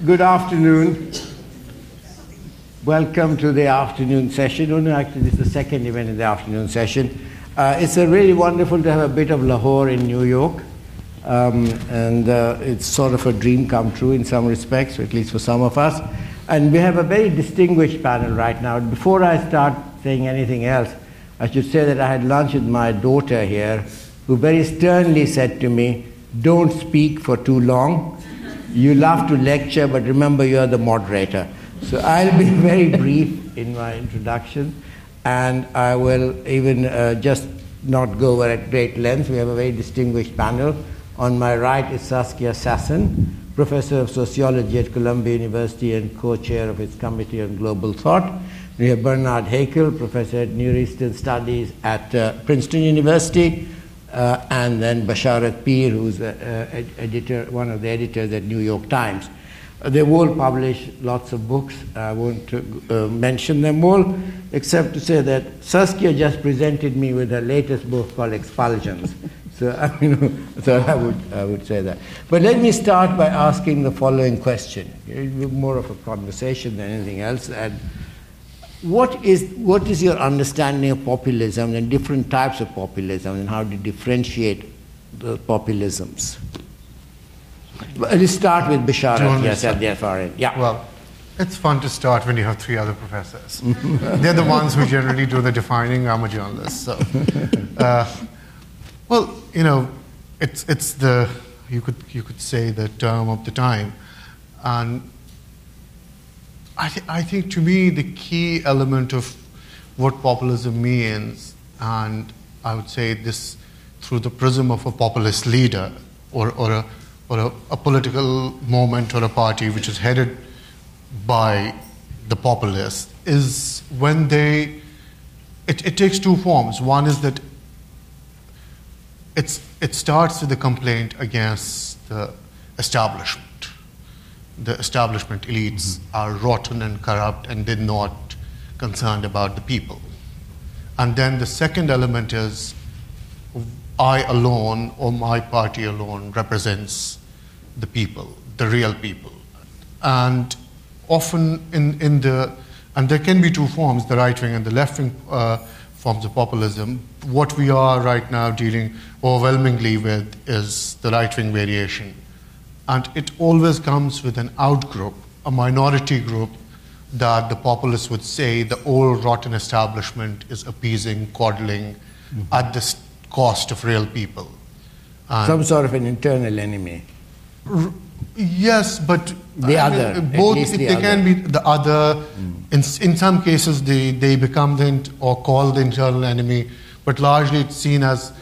Good afternoon. Welcome to the afternoon session. Oh, no, actually, this is the second event in the afternoon session. It's really wonderful to have a bit of Lahore in New York. It's sort of a dream come true in some respects, or at least for some of us. And we have a very distinguished panel right now. Before I start saying anything else, I should say that I had lunch with my daughter here, who very sternly said to me, "Don't speak for too long. You love to lecture, but remember you're the moderator." So I'll be very brief in my introduction, and I will even just not go over at great length. We have a very distinguished panel. On my right is Saskia Sassen, Professor of Sociology at Columbia University and co-chair of its Committee on Global Thought. We have Bernard Haykel, Professor at Near Eastern Studies at Princeton University, and then Basharat Peer, who's one of the editors at New York Times. They've all published lots of books. I won't mention them all, except to say that Saskia just presented me with her latest book called Expulsions. So, I would say that. But let me start by asking the following question. More of a conversation than anything else. And what is your understanding of populism and different types of populism, and how do you differentiate the populisms? Let's start with Basharat. Yes, at the far end. Yeah. Well, it's fun to start when you have three other professors. They're the ones who generally do the defining. I'm a journalist, so. Well, you know, it's the you could say the term of the time, and I think to me the key element of what populism means, and I would say this through the prism of a populist leader or a political movement or a party which is headed by the populists, is when it takes two forms. One is that it starts with a complaint against the establishment. The establishment elites are rotten and corrupt, and they're not concerned about the people. And then the second element is I alone or my party alone represents the people, the real people. And often and there can be two forms, the right wing and the left wing forms of populism. What we are right now dealing overwhelmingly with is the right wing variation. And it always comes with an outgroup, a minority group that the populists would say the old rotten establishment is appeasing, coddling at the cost of real people. And some sort of an internal enemy. Yes, but the other. Both they can be the other. In some cases, they become or call the internal enemy, but largely it's seen as,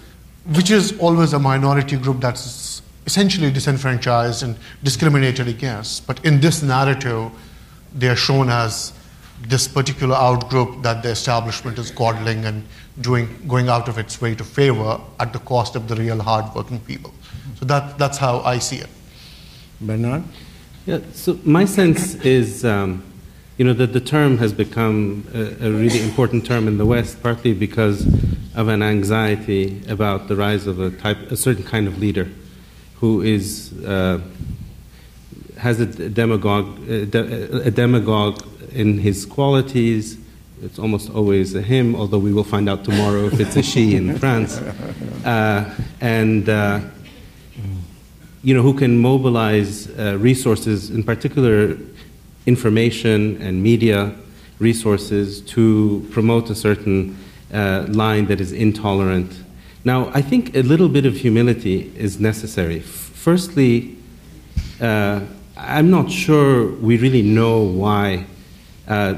which is always a minority group that's essentially disenfranchised and discriminated against. But in this narrative, they are shown as this particular outgroup that the establishment is coddling and going out of its way to favor at the cost of the real hardworking people. So that's how I see it. Bernard? Yeah, so my sense is, that the term has become a really important term in the West, partly because of an anxiety about the rise of a certain kind of leader who is has a demagogue in his qualities. It's almost always a him, although we will find out tomorrow if it's a she in France. Who can mobilize resources, in particular information and media resources, to promote a certain line that is intolerant. Now, I think a little bit of humility is necessary. Firstly, I'm not sure we really know why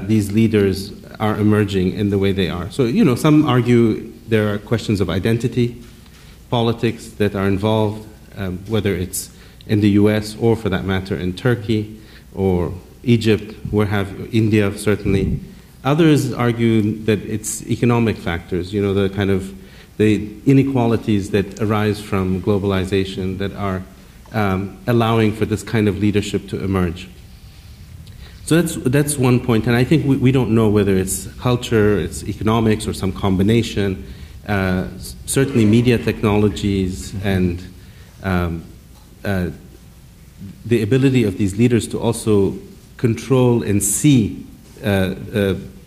these leaders are emerging in the way they are. So, some argue there are questions of identity, politics that are involved, whether it's in the US or, for that matter, in Turkey or Egypt, India certainly. Others argue that it's economic factors, the inequalities that arise from globalization that are allowing for this kind of leadership to emerge. So that's one point, and I think we don't know whether it's culture, it's economics, or some combination. Certainly media technologies and the ability of these leaders to also control and see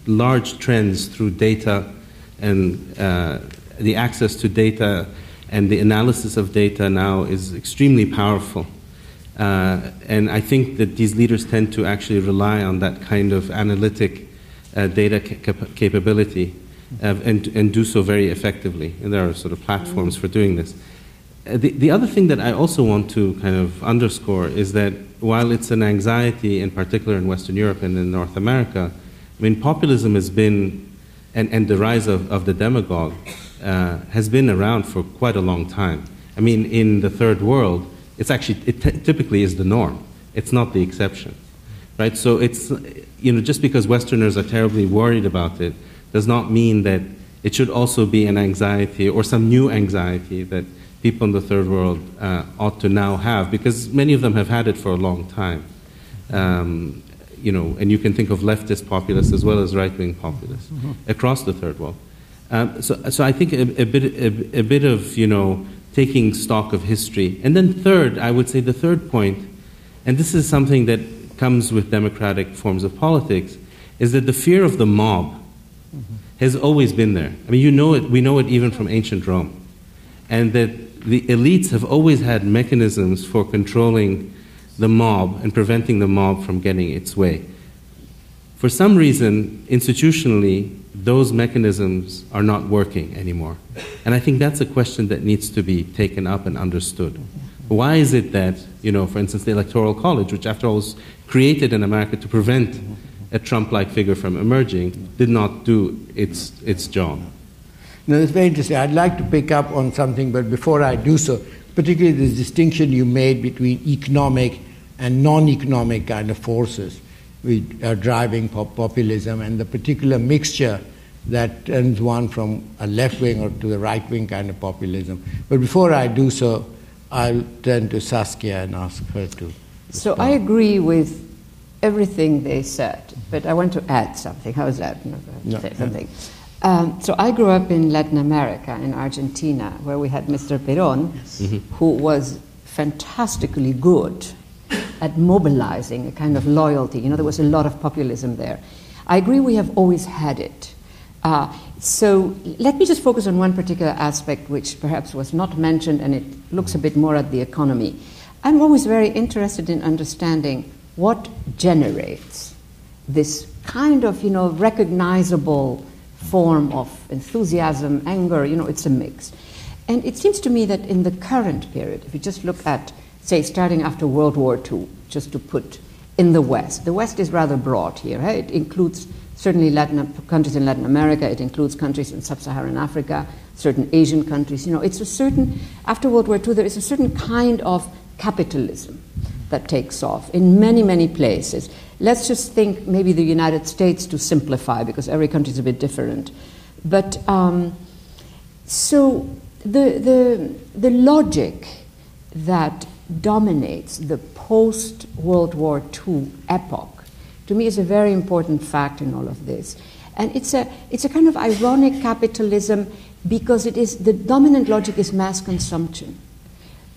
large trends through data and the access to data and the analysis of data now is extremely powerful. And I think that these leaders tend to actually rely on that kind of analytic data capability and do so very effectively. And there are sort of platforms for doing this. The other thing that I also want to kind of underscore is that while it's an anxiety, in particular in Western Europe and in North America, I mean, populism has been, and the rise of the demagogue has been around for quite a long time. I mean, in the third world, it typically is the norm. It's not the exception, right? So it's, just because Westerners are terribly worried about it does not mean that it should also be an anxiety or some new anxiety that people in the third world ought to now have, because many of them have had it for a long time. And you can think of leftist populists as well as right-wing populists across the third world. So I think a bit of taking stock of history, and then third, I would say the third point, and this is something that comes with democratic forms of politics, is that the fear of the mob has always been there. I mean, we know it even from ancient Rome, and that the elites have always had mechanisms for controlling the mob and preventing the mob from getting its way. For some reason, institutionally, those mechanisms are not working anymore. And I think that's a question that needs to be taken up and understood. Why is it that, for instance, the Electoral College, which after all was created in America to prevent a Trump-like figure from emerging, did not do its job? No, it's very interesting. I'd like to pick up on something, but before I do so, particularly this distinction you made between economic and non-economic kind of forces which are driving populism, and the particular mixture that turns one from a left-wing or to the right-wing kind of populism. But before I do so, I'll turn to Saskia and ask her to respond. So I agree with everything they said, but I want to add something. How is that? Say something. So I grew up in Latin America, in Argentina, where we had Mr. Perón, who was fantastically good at mobilizing a kind of loyalty. There was a lot of populism there. I agree we have always had it. So let me just focus on one particular aspect which perhaps was not mentioned, and it looks a bit more at the economy. I'm always very interested in understanding what generates this kind of, recognizable form of enthusiasm, anger, it's a mix. And it seems to me that in the current period, if you just look at, say, starting after World War II, just to put in the West is rather broad here, right? It includes certainly countries in Latin America, it includes countries in sub-Saharan Africa, certain Asian countries. It's a certain, after World War II, there is a certain kind of capitalism that takes off in many, many places. Let's just think maybe the United States to simplify, because every country is a bit different. But so the logic that dominates the post-World War II epoch, to me, is a very important fact in all of this. And it's a kind of ironic capitalism, because the dominant logic is mass consumption.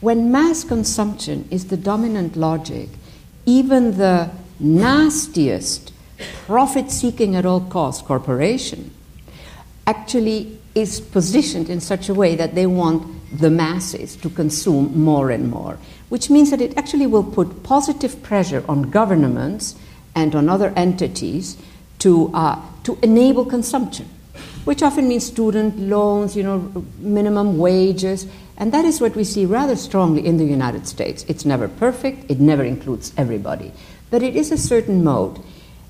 When mass consumption is the dominant logic, even the nastiest profit-seeking at all costs corporation actually is positioned in such a way that they want the masses to consume more and more, which means that it actually will put positive pressure on governments and on other entities to enable consumption, which often means student loans, minimum wages, and that is what we see rather strongly in the United States. It's never perfect, it never includes everybody, but it is a certain mode.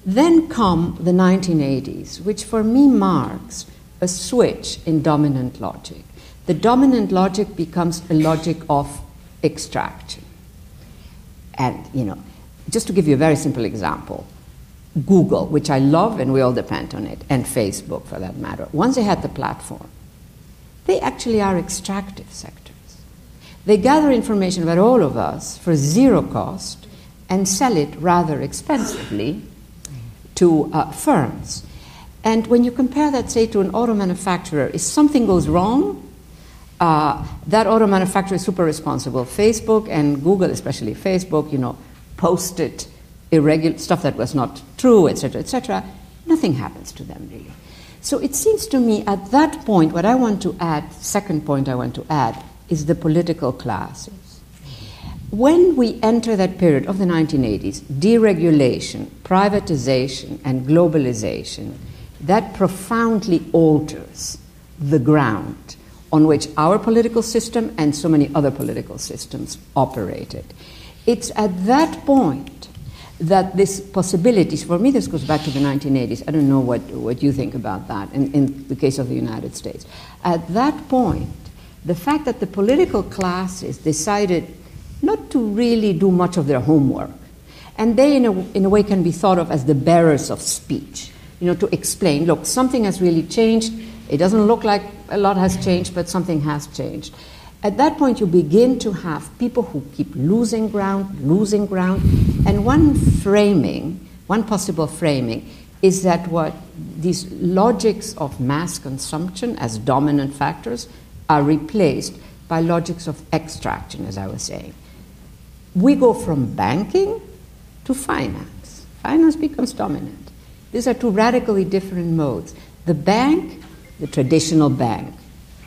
Then come the 1980s, which for me marks a switch in dominant logic. The dominant logic becomes a logic of extraction. And, just to give you a very simple example, Google, which I love and we all depend on it, and Facebook for that matter, once they had the platform, they actually are extractive sectors. They gather information about all of us for zero cost and sell it rather expensively to firms. And when you compare that, say, to an auto manufacturer, if something goes wrong, That auto manufacturer is super responsible. Facebook and Google, especially Facebook, posted irregular stuff that was not true, etc., etc. Nothing happens to them, really. So it seems to me at that point, what I want to add, second point I want to add, is the political classes. When we enter that period of the 1980s, deregulation, privatization, and globalization, that profoundly alters the ground on which our political system and so many other political systems operated. It's at that point that this possibilities, for me this goes back to the 1980s, I don't know what you think about that in the case of the United States. At that point, the fact that the political classes decided not to really do much of their homework, and they in a way can be thought of as the bearers of speech, to explain, look, something has really changed, it doesn't look like a lot has changed, but something has changed. At that point, you begin to have people who keep losing ground, and one possible framing is that what these logics of mass consumption as dominant factors are replaced by logics of extraction, as I was saying. We go from banking to finance. Finance becomes dominant. These are two radically different modes. The bank, the traditional bank,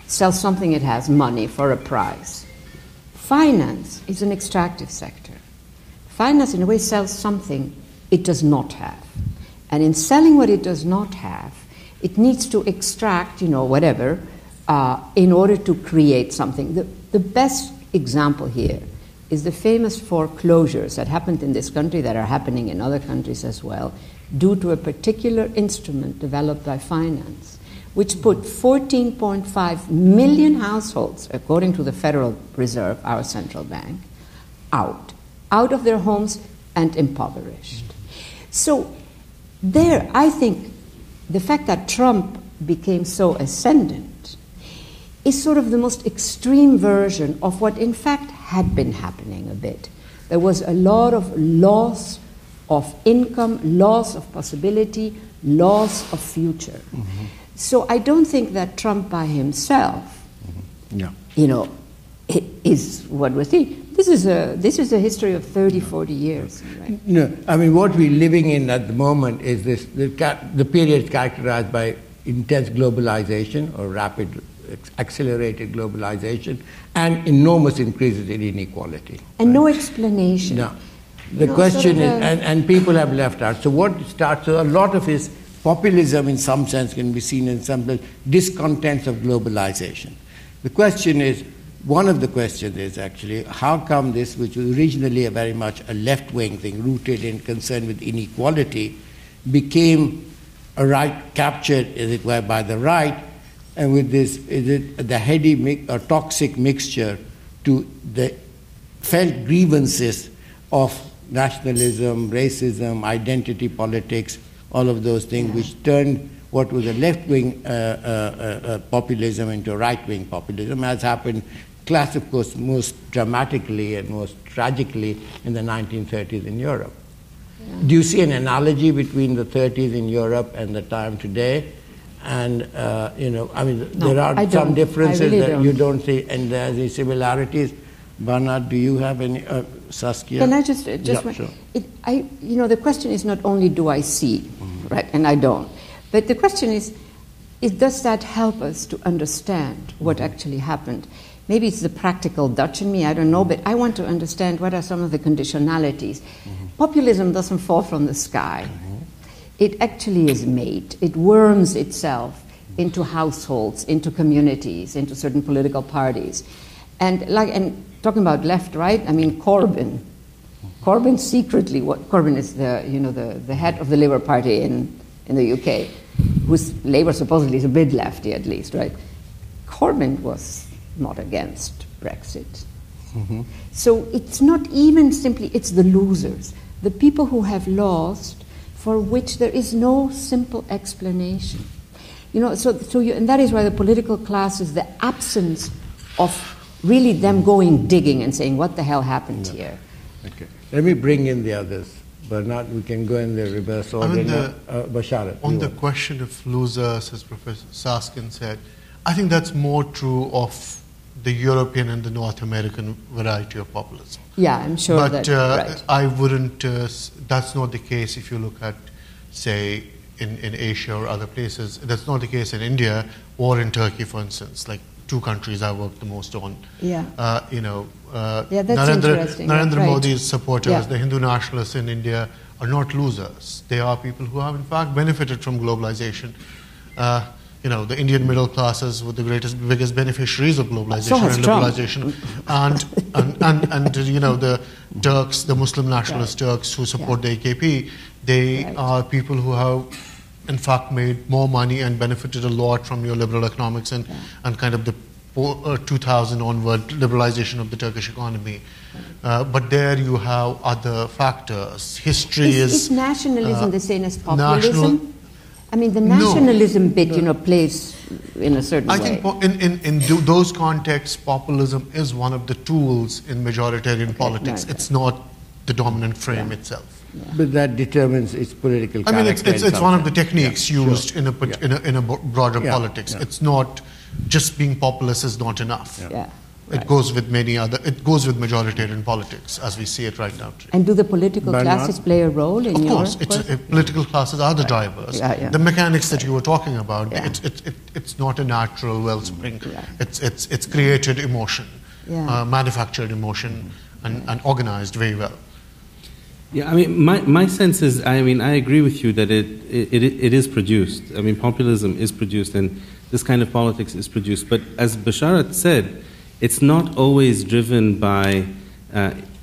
sells something, it has money for a price. Finance is an extractive sector. Finance, in a way, sells something it does not have. And in selling what it does not have, it needs to extract, whatever, in order to create something. The best example here is the famous foreclosures that happened in this country, that are happening in other countries as well, due to a particular instrument developed by finance, which put 14.5 million households, according to the Federal Reserve, our central bank, out of their homes and impoverished. So there, I think the fact that Trump became so ascendant is sort of the most extreme version of what in fact had been happening a bit. There was a lot of loss of income, loss of possibility, loss of future. Mm-hmm. So I don't think that Trump by himself, is what we're seeing. This is a history of 30, 40 years. Right? No, I mean, what we're living in at the moment is the period is characterized by intense globalization or rapid, accelerated globalization and enormous increases in inequality. And no explanation. No. The question is, and people have left out. So what starts, so a lot of his populism in some sense can be seen in some discontents of globalization. The question is, one of the questions is actually, how come this, which was originally very much a left-wing thing, rooted in concern with inequality, became a right, captured, as it were, by the right, and with this, the heady or toxic mixture to the felt grievances of nationalism, racism, identity politics, all of those things, which turned what was a left-wing populism into right-wing populism, as happened, of course, most dramatically and most tragically in the 1930s in Europe. Yeah. Do you see an analogy between the 30s in Europe and the time today? And, there are some differences that you don't see, and there's the similarities. Bernard, do you have any? Saskia? Can I just sure. The question is not only do I see, right, and I don't, but the question is does that help us to understand what actually happened? Maybe it's the practical Dutch in me, I don't know, but I want to understand what are some of the conditionalities. Populism doesn't fall from the sky. It actually is made. It worms itself into households, into communities, into certain political parties. And talking about left, right, I mean, Corbyn secretly, Corbyn is the head of the Labour Party in the UK, whose Labour supposedly is a bit lefty at least, right? Corbyn was not against Brexit. Mm-hmm. So it's not even simply, it's the losers, the people who have lost, for which there is no simple explanation. And that is why the political class is the absence of really them going digging and saying, what the hell happened here? Okay. Let me bring in the others. Bernard, we can go in the reverse order. Basharat. On the question of losers, as Professor Saskin said, I think that's more true of the European and the North American variety of populism. Yeah, I'm sure But right. I wouldn't, that's not the case if you look at, say, in Asia or other places. That's not the case in India or in Turkey, for instance, like two countries I work the most on. Yeah. Yeah, that's interesting. Narendra Right. Modi's supporters, Yeah. the Hindu nationalists in India, are not losers. They are people who have, in fact, benefited from globalization. The Indian middle classes were the biggest beneficiaries of globalization and liberalization, and the Turks, the Muslim nationalist Turks who support the AKP, they are people who have, in fact, made more money and benefited a lot from neoliberal economics and kind of the 2000 onward liberalization of the Turkish economy. But there you have other factors. History Is nationalism the same as populism? I mean, the nationalism bit, plays in a certain way. I think in those contexts, populism is one of the tools in majoritarian politics. Right. It's not the dominant frame itself. Yeah. But that determines its political I mean, character. it's one of the techniques used sure. in a broader politics. Yeah. It's not just being populist is not enough. Yeah. It goes with it goes with majoritarian politics as we see it right now. And do the political classes play a role in your Of course, political classes are the drivers. Yeah. The mechanics that you were talking about, Yeah. it's not a natural wellspring. Right. It's created emotion, Yeah. manufactured emotion, and organized very well. Yeah, I mean, my sense is, I agree with you that it is produced. I mean, populism is produced, and this kind of politics is produced. But as Basharat said, it's not always driven by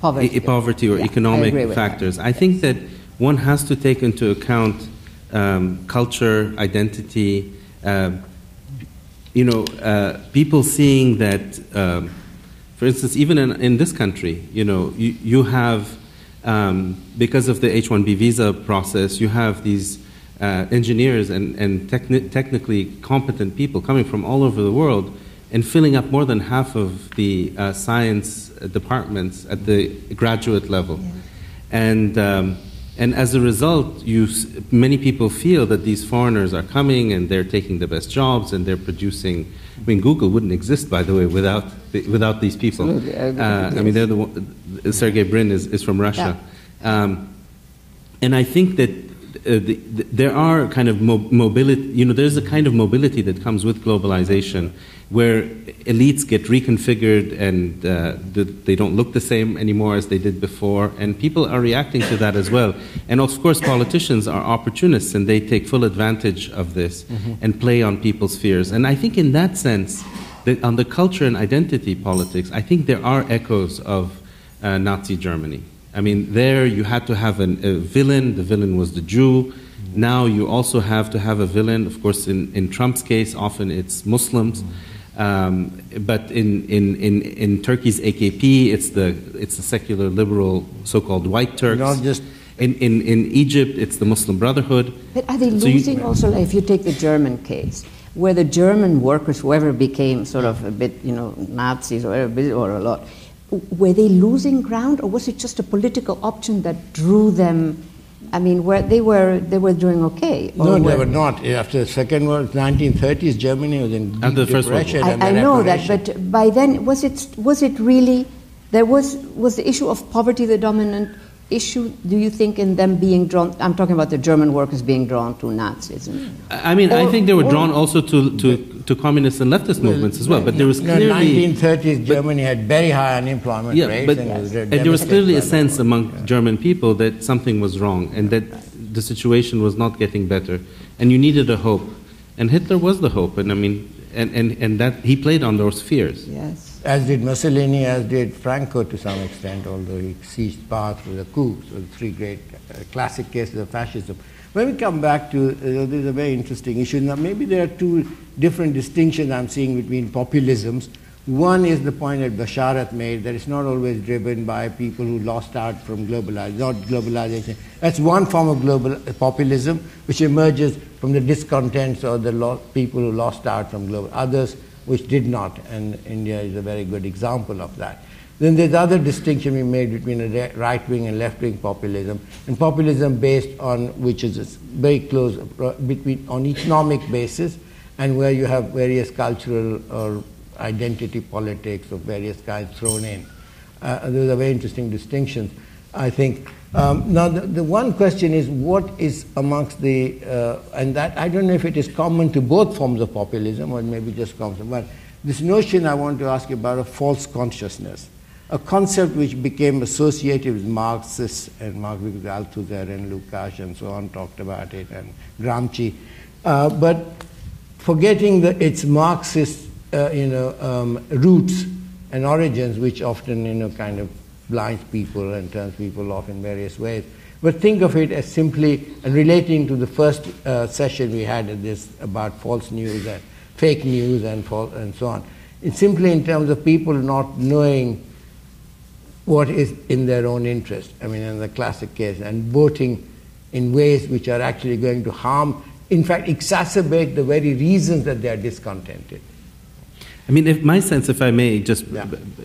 poverty or economic factors. I think that one has to take into account culture, identity, people seeing that, for instance, even in this country, you have, because of the H-1B visa process, you have these engineers and technically competent people coming from all over the world and filling up more than half of the science departments at the graduate level. Yeah. And as a result, many people feel that these foreigners are coming and they're taking the best jobs and they're producing. I mean, Google wouldn't exist, by the way, without these people. I mean, they're Sergey Brin is from Russia. Yeah. And I think that there are kind of mobility, there's a kind of mobility that comes with globalization where elites get reconfigured and they don't look the same anymore as they did before, and people are reacting to that as well. And of course, politicians are opportunists and they take full advantage of this and play on people's fears. And I think in that sense, on the culture and identity politics, I think there are echoes of Nazi Germany. I mean, there you had to have a villain. The villain was the Jew. Now you also have to have a villain. Of course, in Trump's case, often it's Muslims. But in Turkey's AKP, it's the secular liberal so-called white Turks. Not just in Egypt, it's the Muslim Brotherhood. But are they losing also, like, if you take the German case, where the German workers, whoever became sort of a bit, Nazis or whatever, or a lot, were they losing ground, or was it just a political option that drew them? I mean, they were doing okay. No, they were not. After the Second World, 1930s, Germany was in deep depression. I know that, but by then, was it really? Was the issue of poverty the dominant issue? Do you think in them being drawn? I'm talking about the German workers being drawn to Nazism. I mean, I think they were drawn also to communist and leftist movements as well. But there was clearly in the 1930s, Germany had very high unemployment rates. And there was clearly a sense among German people that something was wrong and that the situation was not getting better, and you needed a hope. And Hitler was the hope, and I mean, and that he played on those fears. Yes. As did Mussolini, as did Franco to some extent, although he seized power through the coups. So the three great classic cases of fascism. When we come back to, there's a very interesting issue. Now, maybe there are two different distinctions I'm seeing between populisms. One is the point that Basharat made, that it's not always driven by people who lost out from globalization. That's one form of global populism, which emerges from the discontents or the people who lost out from global. Others which did not, and India is a very good example of that. Then there's other distinction we made between a right-wing and left-wing populism, and populism based on, which is very close, on economic basis, and where you have various cultural or identity politics of various kinds thrown in. Those are very interesting distinctions, I think. Now, the one question is, what is amongst the, and that I don't know if it is common to both forms of populism or maybe just comes, but this notion I want to ask you about of false consciousness, a concept which became associated with Marxists and because Althusser and Lukács and so on talked about it, and Gramsci, but forgetting its Marxist, roots and origins, which often, kind of blinds people and turns people off in various ways. But think of it as simply, and relating to the first session we had at this about false news and fake news and so on. It's simply in terms of people not knowing what is in their own interest. I mean, in the classic case, and voting in ways which are actually going to harm, in fact, exacerbate the very reasons that they are discontented. I mean, my sense, if I may just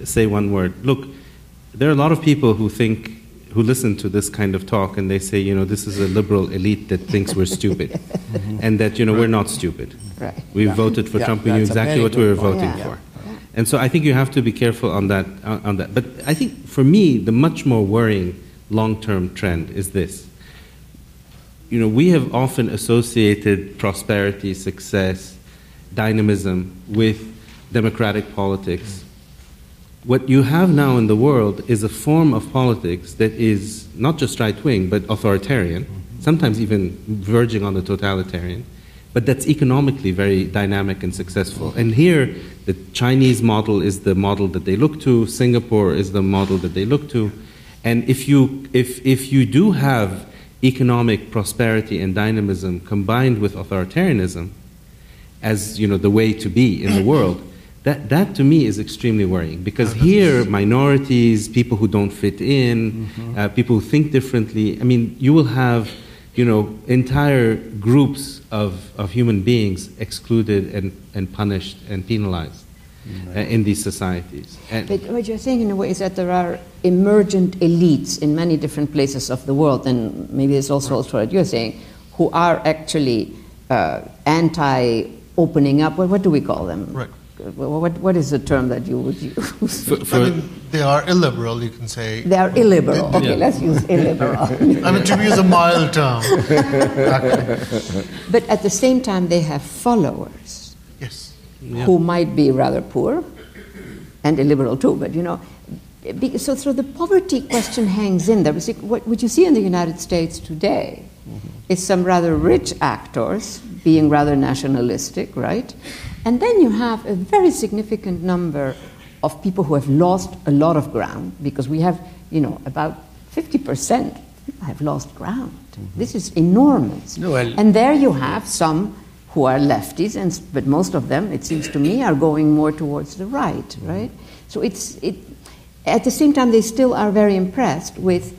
say one word, look, there are a lot of people who listen to this kind of talk and they say, this is a liberal elite that thinks we're stupid, and that, we're not stupid. Right. We voted for Trump, we knew exactly what we were voting for. And so I think you have to be careful on that. But I think for me, the much more worrying long-term trend is this. We have often associated prosperity, success, dynamism with democratic politics. What you have now in the world is a form of politics that is not just right-wing, but authoritarian, sometimes even verging on the totalitarian, but that's economically very dynamic and successful. And here, the Chinese model is the model that they look to, Singapore is the model that they look to, and if you do have economic prosperity and dynamism combined with authoritarianism as the way to be in the world, that to me is extremely worrying, because here minorities, people who don't fit in, people who think differently, I mean, you will have entire groups of human beings excluded and punished and penalized in these societies. But what you're saying in a way is that there are emergent elites in many different places of the world, and maybe it's also what you're saying, who are actually anti-opening up. What do we call them? Right. What is the term that you would use? I mean, they are illiberal, you can say. They are illiberal. Okay, let's use illiberal. I mean, to use a mild term. But at the same time, they have followers. Yes. Who might be rather poor and illiberal too, but so the poverty question hangs in there. What you see in the United States today is some rather rich actors being rather nationalistic, right? And then you have a very significant number of people who have lost a lot of ground, because we have, about 50% have lost ground. This is enormous. And there you have some who are lefties, but most of them, it seems to me, are going more towards the right, right? So at the same time, they still are very impressed with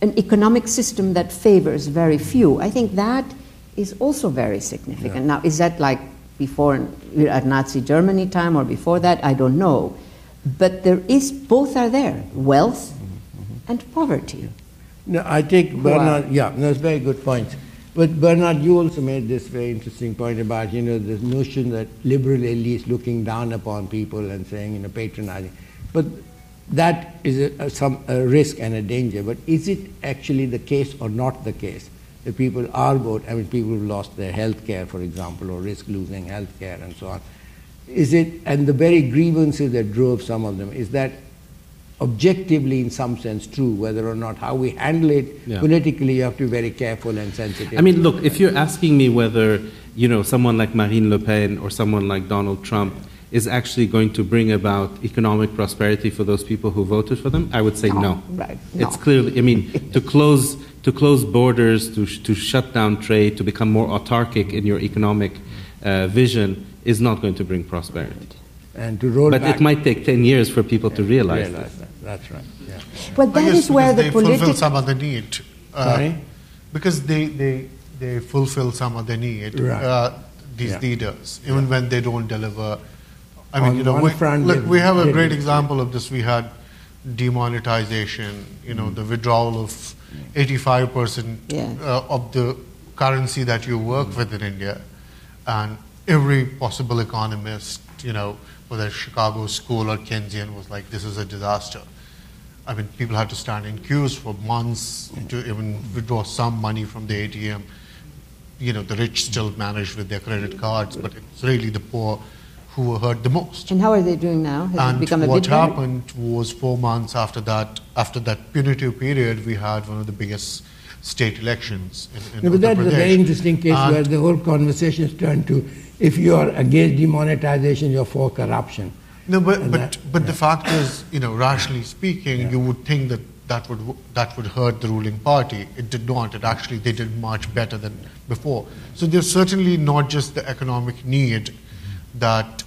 an economic system that favors very few. I think that is also very significant. Now, is that like before at Nazi Germany time or before that? I don't know. But both are there, wealth and poverty. No, I take Bernard, that's a very good point. But Bernard, you also made this very interesting point about, this notion that liberal elites looking down upon people and saying, patronizing. But that is a risk and a danger. But is it actually the case or not the case that people people who've lost their health care, for example, or risk losing health care and so on? Is it, and the very grievances that drove some of them, is that objectively in some sense true? Whether or not how we handle it politically, you have to be very careful and sensitive. I mean, look, if you're asking me whether, someone like Marine Le Pen or someone like Donald Trump is actually going to bring about economic prosperity for those people who voted for them, I would say no. Right. No. It's clearly, to close borders, to shut down trade, to become more autarkic in your economic vision is not going to bring prosperity. And to roll but back, it might take 10 years for people to realize that. That's right. Yeah. But that is where the they fulfill some of the need. Because they fulfill some of the need. These leaders, even when they don't deliver. I mean, we have a great example of this. We had demonetization. The withdrawal of 85% of the currency that you work with in India, and every possible economist, whether Chicago School or Keynesian, was like, this is a disaster. I mean, people had to stand in queues for months to even withdraw some money from the ATM. You know, the rich still managed with their credit cards, but it's really the poor who were hurt the most. And how are they doing now? Has it become a bit better? What happened was 4 months after that punitive period, we had one of the biggest state elections in but Uttar that's a Pradesh. very interesting case where the whole conversation is turned to, if you are against demonetization, you're for corruption. No, but the fact is, you know, rationally speaking, you would think that would hurt the ruling party. It did not. They did much better than before. So there's certainly not just the economic need that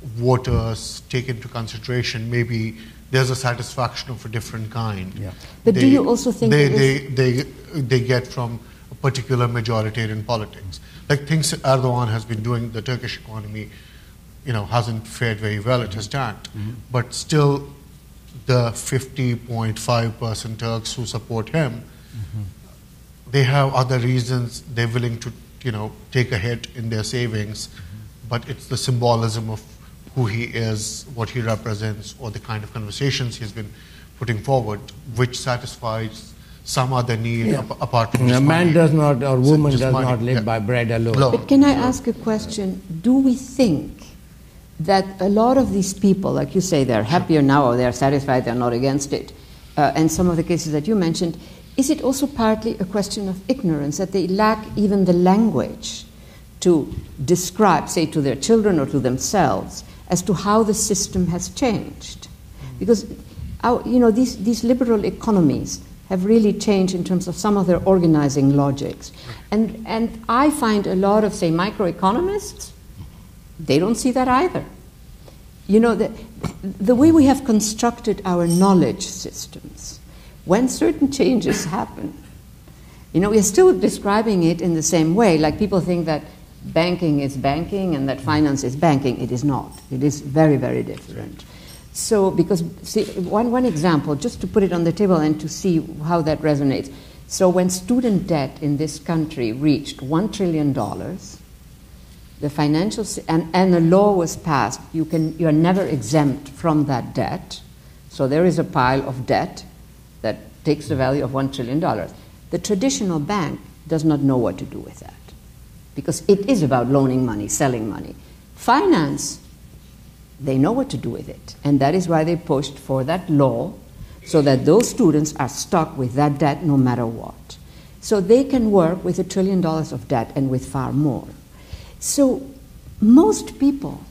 voters take into consideration. Maybe there's a satisfaction of a different kind. Yeah. But do you also think they get from a particular majoritarian politics? Like things Erdogan has been doing, the Turkish economy, you know, hasn't fared very well. It has tanked, but still, the 50.5% Turks who support him, they have other reasons. They're willing to, you know, take a hit in their savings, but it's the symbolism of who he is, what he represents, or the kind of conversations he's been putting forward, which satisfies some other need apart from just man money. does not, or woman does money. not live by bread alone. But can I ask a question? Do we think that a lot of these people, like you say, they're happier now or they're satisfied, they're not against it, and some of the cases that you mentioned, is it also partly a question of ignorance, that they lack even the language to describe, say, to their children or to themselves, as to how the system has changed? Because these liberal economies have really changed in terms of some of their organizing logics. And I find a lot of, say, microeconomists, they don't see that either. You know, the way we have constructed our knowledge systems, when certain changes happen, you know, we are still describing it in the same way. Like people think that banking is banking and that finance is banking. It is not. It is very, very different. So, because, see, one example, just to put it on the table and to see how that resonates. So when student debt in this country reached $1 trillion, the financial, and a law was passed, you are never exempt from that debt. So there is a pile of debt that takes the value of $1 trillion. The traditional bank does not know what to do with that, because it is about loaning money, selling money. Finance, they know what to do with it. And that is why they pushed for that law, so that those students are stuck with that debt no matter what. So they can work with $1 trillion of debt and with far more. So most people,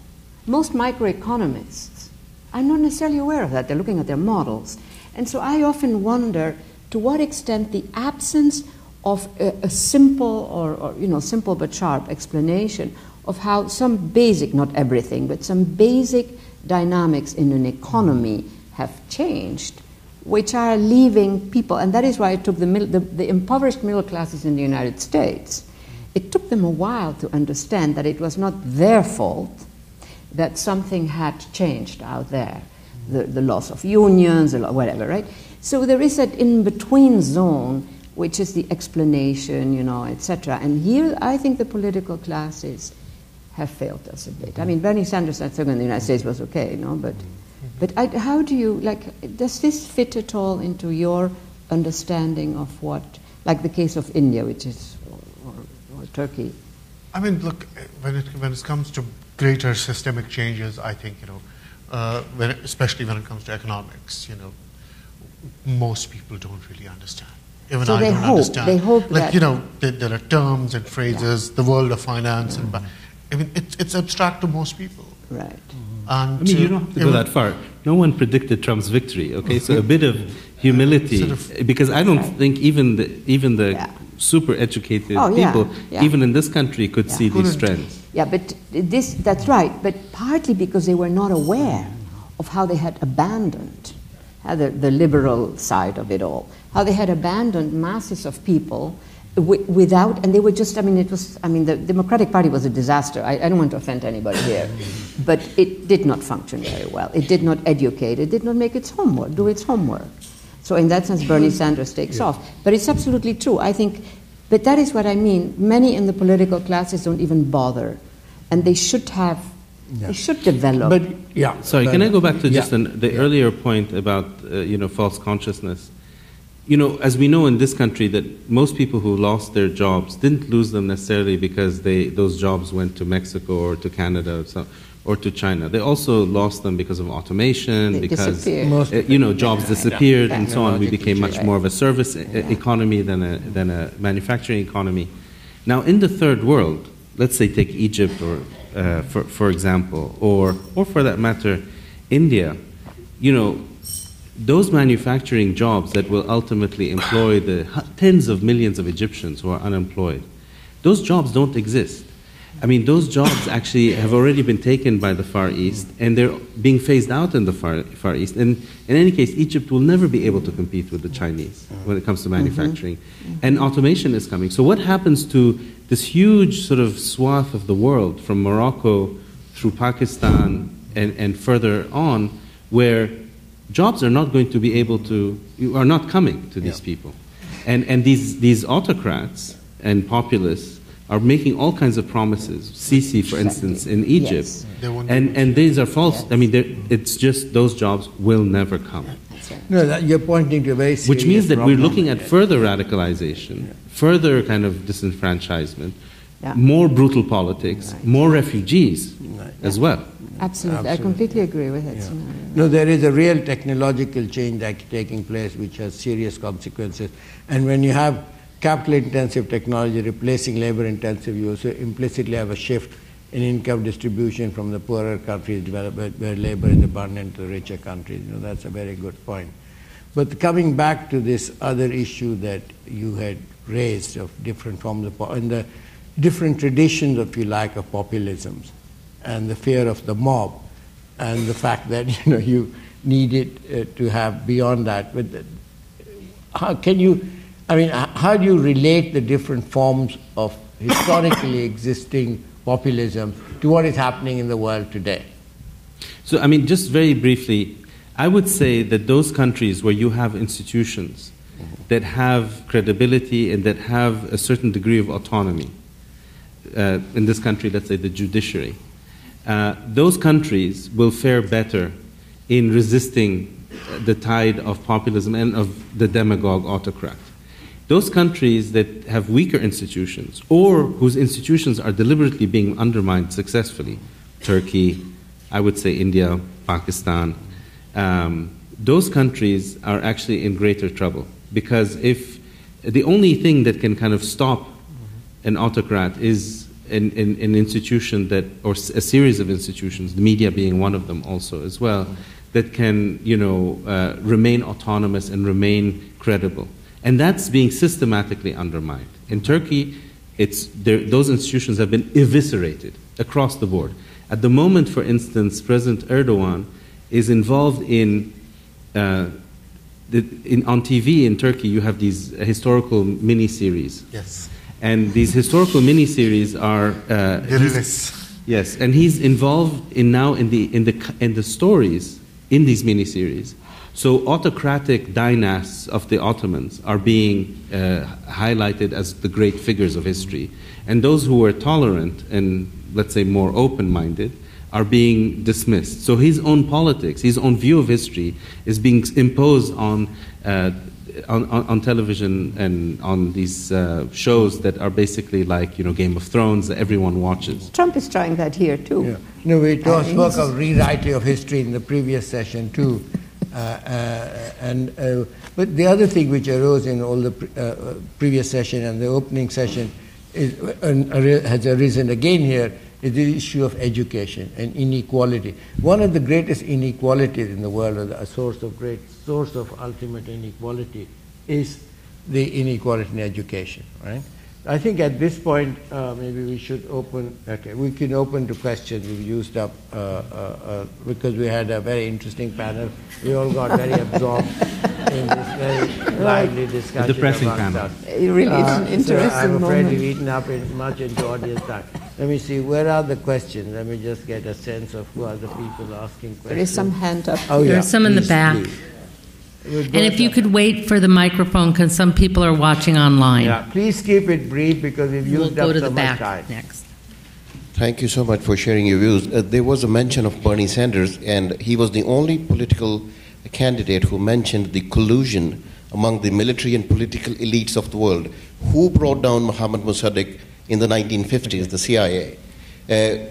most microeconomists, are not necessarily aware of that. They're looking at their models. And so I often wonder to what extent the absence of a simple or simple but sharp explanation of how some basic, not everything, but some basic dynamics in an economy have changed, which are leaving people, and that is why it took the impoverished middle classes in the United States, it took them a while to understand that it was not their fault that something had changed out there, the loss of unions, whatever, right? So there is that in-between zone, which is the explanation, etc. And here, I think the political classes have failed us a bit. I mean, Bernie Sanders, I think, in the United States was okay, but how do you, does this fit at all into your understanding of what, like the case of India, which is, or Turkey? I mean, look, when it comes to greater systemic changes, I think, especially when it comes to economics, most people don't really understand. Even so I don't understand. They hope that, that there are terms and phrases, the world of finance, and I mean, it's abstract to most people. Right. And you don't have to go that far. No one predicted Trump's victory. Okay, so a bit of humility, because I don't think even the super educated people, even in this country, could see these trends. Yeah, but that's right. But partly because they were not aware of how they had abandoned the liberal side of it all, how they had abandoned masses of people without, and they were just, the Democratic Party was a disaster. I don't want to offend anybody here, but it did not function very well. It did not educate. It did not make do its homework. So in that sense, Bernie Sanders takes off. But it's absolutely true. I think, but that is what I mean. Many in the political classes don't even bother, and they should have They should develop. But yeah. Sorry, can I go back to just the Yeah. earlier point about false consciousness? As we know in this country that most people who lost their jobs didn't lose them necessarily because those jobs went to Mexico or to Canada or to China. They also lost them because of automation, They because disappeared. jobs disappeared and so on. We Technologically became much changed. more of a service economy than a manufacturing economy. Now, in the third world, let's say take Egypt or for example, or for that matter, India, those manufacturing jobs that will ultimately employ the tens of millions of Egyptians who are unemployed, those jobs don't exist. I mean, those jobs actually have already been taken by the Far East, and they're being phased out in the Far East. And in any case, Egypt will never be able to compete with the Chinese when it comes to manufacturing. And automation is coming. So what happens to this huge sort of swath of the world, from Morocco through Pakistan and further on, where jobs are not going to be able to, are not coming to these people. And these autocrats and populists are making all kinds of promises. Sisi, for instance, in Egypt. Yes. And these are false. I mean, it's just those jobs will never come. No, you're pointing to a very serious Which means that we're problem. looking at further radicalization, further kind of disenfranchisement, Yeah. more brutal politics, more refugees as well. Absolutely. I completely agree with that scenario. No, there is a real technological change taking place which has serious consequences. And when you have capital-intensive technology replacing labor-intensive, you also implicitly have a shift in income distribution from the poorer countries where labor is abundant to the richer countries. That's a very good point. But coming back to this other issue that you had raised of different forms of and the different traditions, if you like, of populisms, and the fear of the mob, and the fact that you needed to have beyond that. But how can you? I mean, how do you relate the different forms of historically existing populism to what is happening in the world today? So, I mean, just very briefly, I would say that those countries where you have institutions that have credibility and that have a certain degree of autonomy, in this country, let's say the judiciary, those countries will fare better in resisting the tide of populism and of the demagogue autocrat. Those countries that have weaker institutions or whose institutions are deliberately being undermined successfully, Turkey, I would say India, Pakistan, those countries are actually in greater trouble, because if the only thing that can kind of stop an autocrat is an institution that, or a series of institutions, the media being one of them also as well, that can remain autonomous and remain credible. And that's being systematically undermined. In Turkey, those institutions have been eviscerated across the board. At the moment, for instance, President Erdogan is involved in on TV in Turkey, you have these historical mini-series. Yes. And these historical mini-series are... Yes, and he's involved in the stories in these mini-series. So autocratic dynasts of the Ottomans are being highlighted as the great figures of history. And those who were tolerant and, let's say, more open-minded are being dismissed. So his own politics, his own view of history is being imposed on television and on these shows that are basically like, Game of Thrones that everyone watches. Trump is trying that here, too. Yeah. No, we spoke of rewriting of history in the previous session, too. But the other thing which arose in all the previous session and the opening session has arisen again here is the issue of education and inequality. One of the greatest inequalities in the world, or a source of ultimate inequality, is the inequality in education. Right? I think at this point maybe we should open. Okay, we can open to questions. We've used up because we had a very interesting panel. We all got very absorbed in this very lively discussion. A depressing amongst panel. us. It really is an interesting so I'm afraid moment. we've eaten up much into audience time. Let me see, where are the questions? Let me just get a sense of who are the people asking questions. There is some hand up. Oh, yeah. There's some in the Please, back. please. And if you could wait for the microphone, because some people are watching online. Yeah, please keep it brief because we've We'll used go up to so the much back time. next. Thank you so much for sharing your views. There was a mention of Bernie Sanders, and he was the only political candidate who mentioned the collusion among the military and political elites of the world. Who brought down Mohammad Mossadegh in the 1950s, the CIA?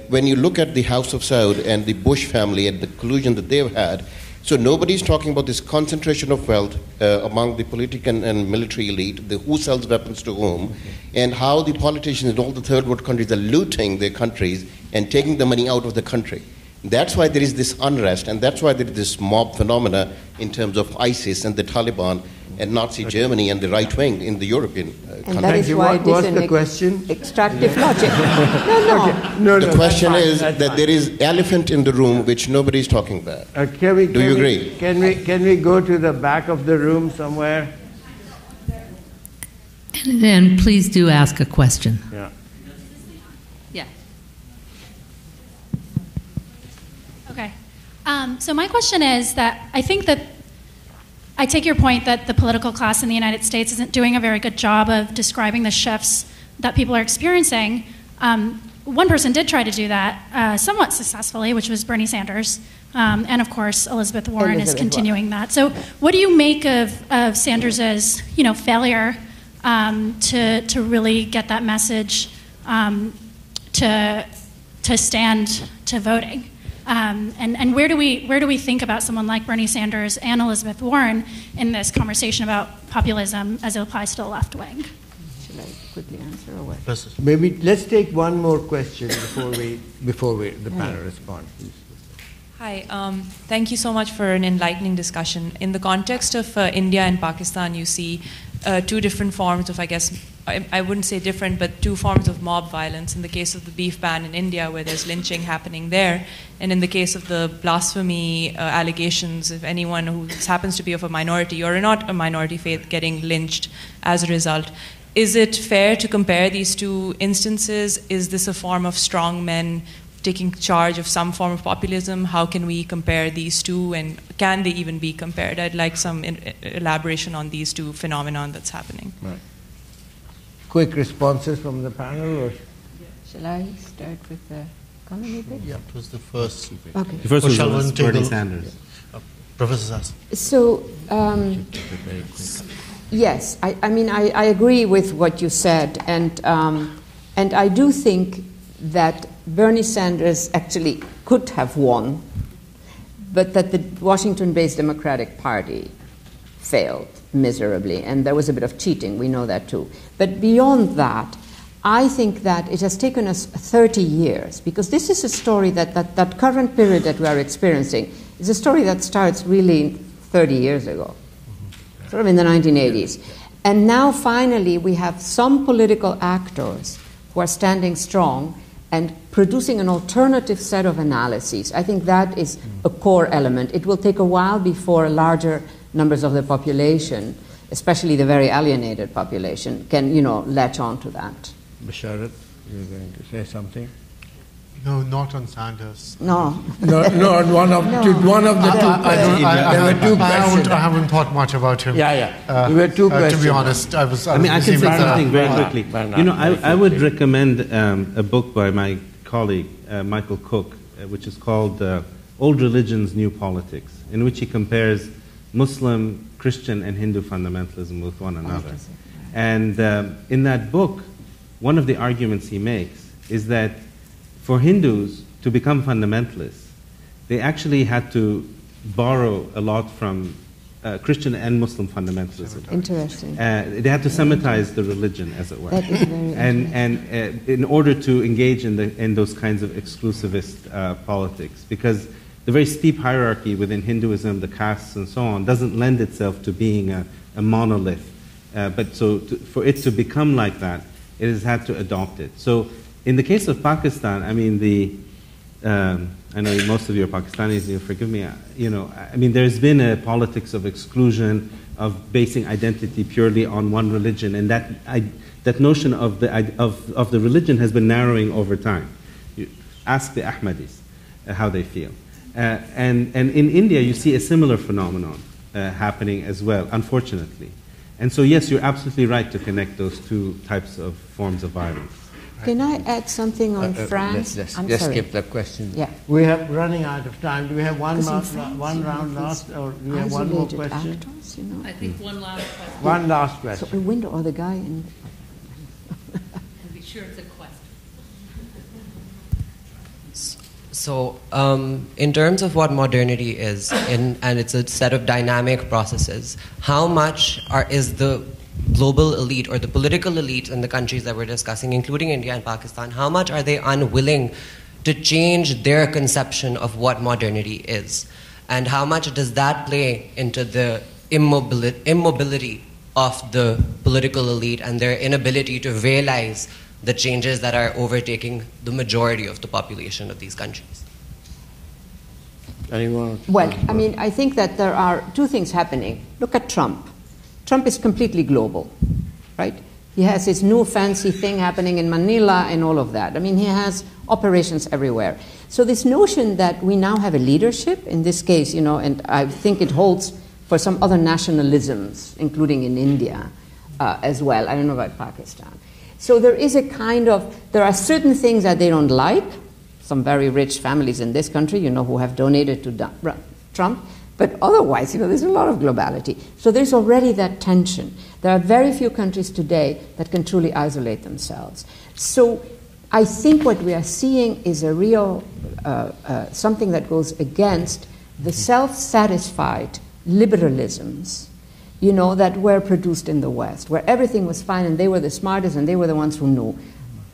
When you look at the House of Saud and the Bush family and the collusion that they've had, so nobody's talking about this concentration of wealth among the political and military elite, who sells weapons to whom, and how the politicians in all the third world countries are looting their countries and taking the money out of the country. That's why there is this unrest, and that's why there is this mob phenomena in terms of ISIS and the Taliban and Nazi Germany and the right wing in the European countries. And that is why What's the question? Extractive logic. No. The question is that there is elephant in the room which nobody is talking about. Do you agree? Can we go to the back of the room somewhere? And please do ask a question. Yeah. Yeah. Okay. So my question is that I think that I take your point that the political class in the United States isn't doing a very good job of describing the shifts that people are experiencing. One person did try to do that somewhat successfully, which was Bernie Sanders. And of course, Elizabeth Warren is continuing that. So what do you make of Sanders's failure to really get that message to stand to voting? And where do we think about someone like Bernie Sanders and Elizabeth Warren in this conversation about populism as it applies to the left wing? Should I quickly answer or what? Maybe let's take one more question before the panel responds, please. Hi, thank you so much for an enlightening discussion. In the context of India and Pakistan, you see two different forms of, I guess, I wouldn't say different, but two forms of mob violence. In the case of the beef ban in India, where there's lynching happening there, and in the case of the blasphemy allegations, if anyone who happens to be of a minority or not a minority faith getting lynched as a result. Is it fair to compare these two instances? Is this a form of strongmen taking charge of some form of populism? How can we compare these two, and can they even be compared? I'd like some elaboration on these two phenomenon that's happening. Right. Quick responses from the panel, or shall I start with the economy bit? Yeah, it was the first. Okay. The first was Bernie Sanders. Professor Sassen. So, yes, I agree with what you said, and I do think that Bernie Sanders actually could have won, but that the Washington-based Democratic Party failed miserably, and there was a bit of cheating, we know that too. But beyond that, I think that it has taken us 30 years, because this is a story that current period that we are experiencing is a story that starts really 30 years ago, sort of in the 1980s. And now finally we have some political actors who are standing strong and producing an alternative set of analyses. I think that is a core element. It will take a while before larger numbers of the population, especially the very alienated population, can latch on to that. Basharat, you're going to say something? No, not on Sanders. No, one of the two. There were two questions. I haven't thought much about him. Yeah. There were two questions. To be honest, I can say something very quickly. I would recommend a book by my colleague Michael Cook, which is called "Old Religions, New Politics," in which he compares Muslim, Christian, and Hindu fundamentalism with one another. And in that book, one of the arguments he makes is that for Hindus to become fundamentalists, they actually had to borrow a lot from Christian and Muslim fundamentalism. Interesting. They had to Semitize the religion, as it were. That is very and in order to engage in those kinds of exclusivist politics, because the very steep hierarchy within Hinduism, the castes and so on, doesn't lend itself to being a monolith. But for it to become like that, it has had to adopt it. So in the case of Pakistan, I mean, I know most of you are Pakistanis, you'll forgive me, there's been a politics of exclusion, of basing identity purely on one religion, and that notion of the religion has been narrowing over time. You ask the Ahmadis how they feel. And in India, you see a similar phenomenon happening as well, unfortunately. And so, yes, you're absolutely right to connect those two types of forms of violence. Can I add something on France? Let's I'm just sorry. skip the question. Yeah. We have running out of time. Do we have one Because in France, round last, or do we have one more isolated question? actors, you know. I think one last question. One last So question. a window or the guy in. To be sure it's a question. So, in terms of what modernity is, and it's a set of dynamic processes, how much is the global elite or the political elite in the countries that we're discussing, including India and Pakistan, how much are they unwilling to change their conception of what modernity is? And how much does that play into the immobility of the political elite and their inability to realize the changes that are overtaking the majority of the population of these countries? Anyone? Well, I mean, I think that there are two things happening. Look at Trump. Trump is completely global, right? He has his new fancy thing happening in Manila and all of that. I mean, he has operations everywhere. So this notion that we now have a leadership, in this case, you know, and I think it holds for some other nationalisms, including in India as well. I don't know about Pakistan. So there is a kind of, there are certain things that they don't like. Some very rich families in this country, you know, who have donated to Trump. But otherwise, you know, there's a lot of globality. So there's already that tension. There are very few countries today that can truly isolate themselves. So I think what we are seeing is a real, something that goes against the self-satisfied liberalisms, you know, that were produced in the West, where everything was fine and they were the smartest and they were the ones who knew.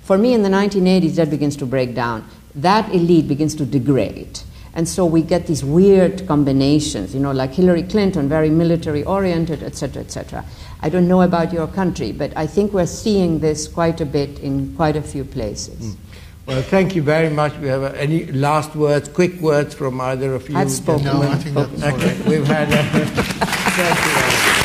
For me, in the 1980s, that begins to break down. That elite begins to degrade. And so we get these weird combinations, you know, like Hillary Clinton, very military-oriented, et cetera, et cetera. I don't know about your country, but I think we're seeing this quite a bit in quite a few places. Well, thank you very much. We have any last words, quick words from either of you? I've spoken. No, I think that's all right. We've had thank you.